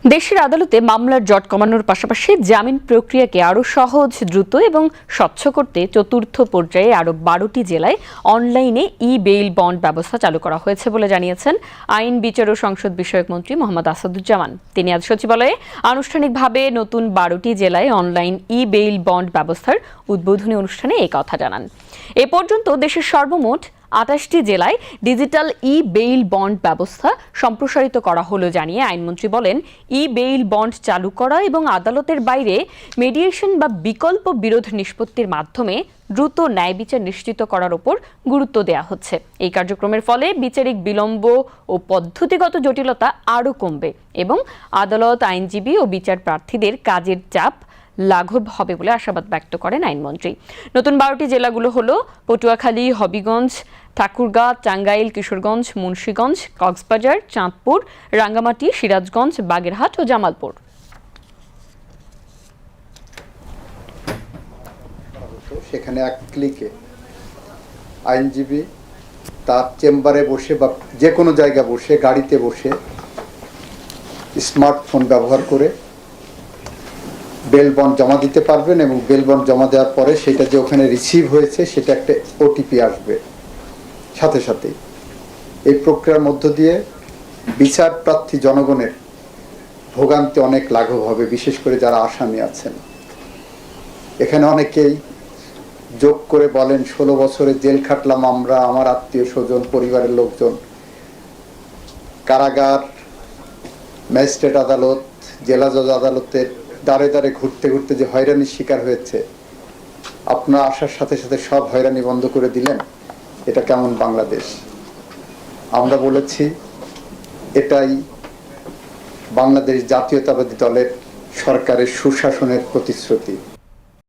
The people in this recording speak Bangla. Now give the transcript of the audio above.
দেশের আদালতে মামলার জট কমানোর পাশাপাশি জামিন প্রক্রিয়াকে আরও সহজ, দ্রুত এবং স্বচ্ছ করতে চতুর্থ পর্যায়ে আরও 12টি জেলায় অনলাইনে বেইল বন্ড ব্যবস্থা চালু করা হয়েছে বলে জানিয়েছেন আইন, বিচার ও সংসদ বিষয়ক মন্ত্রী মোহাম্মদ আসাদুজ্জামান। তিনি আজ সচিবালয়ে আনুষ্ঠানিকভাবে নতুন 12টি জেলায় অনলাইন বেইল বন্ড ব্যবস্থার উদ্বোধনী অনুষ্ঠানে এই কথা জানান। এ পর্যন্ত দেশের সর্বমোট 28টি জেলায় ডিজিটাল বেইল বন্ড ব্যবস্থা সম্প্রসারিত করা হলো জানিয়ে আইনমন্ত্রী বলেন, বেইল বন্ড চালু করা এবং আদালতের বাইরে মেডিয়েশন বা বিকল্প বিরোধ নিষ্পত্তির মাধ্যমে দ্রুত ন্যায় বিচার নিশ্চিত করার উপর গুরুত্ব দেওয়া হচ্ছে। এই কার্যক্রমের ফলে বিচারিক বিলম্ব ও পদ্ধতিগত জটিলতা আরও কমবে এবং আদালত, আইনজীবী ও বিচার প্রার্থীদের কাজের চাপ লাঘব হবে বলে আশাবাদ ব্যক্ত করেন আইনমন্ত্রী। নতুন 12টি জেলাগুলো হলো পটুয়াখালী, হবিগঞ্জ, ঠাকুরগাঁ, টাঙ্গাইল, কিশোরগঞ্জ, মুন্সিগঞ্জ, কক্সবাজার, চাঁদপুর, রাঙ্গামাটি, সিরাজগঞ্জ, বাগেরহাট ও জামালপুর। সেখানে এক ক্লিকে আইনজীবী তার চেম্বারে বসে বা যে কোনো জায়গায় বসে, গাড়িতে বসে স্মার্টফোন ব্যবহার করে বেল বন্ড জমা দিতে পারবেন এবং বেল বন্ড জমা দেওয়ার পরে সেটা যে ওখানে রিসিভ হয়েছে সেটা একটা ওটিপি আসবে সাথে সাথেই। এই প্রক্রিয়ার মধ্য দিয়ে বিচার প্রার্থী জনগণের ভোগান্তি অনেক লাঘব হবে, বিশেষ করে যারা আসামি আছেন। এখানে অনেকেই যোগ করে বলেন 16 বছরে জেল খাটলাম আমরা, আমার আত্মীয় স্বজন, পরিবারের লোকজন। কারাগার, ম্যাজিস্ট্রেট আদালত, জেলা জজ আদালতের দাঁড়ে দাঁড়ে ঘুরতে ঘুরতে যে হয়রানির শিকার হয়েছে, আপনার আসার সাথে সাথে সব হয়রানি বন্ধ করে দিলেন। এটা কেমন বাংলাদেশ? আমরা বলেছি এটাই বাংলাদেশ জাতীয়তাবাদী দলের সরকারের সুশাসনের প্রতিশ্রুতি।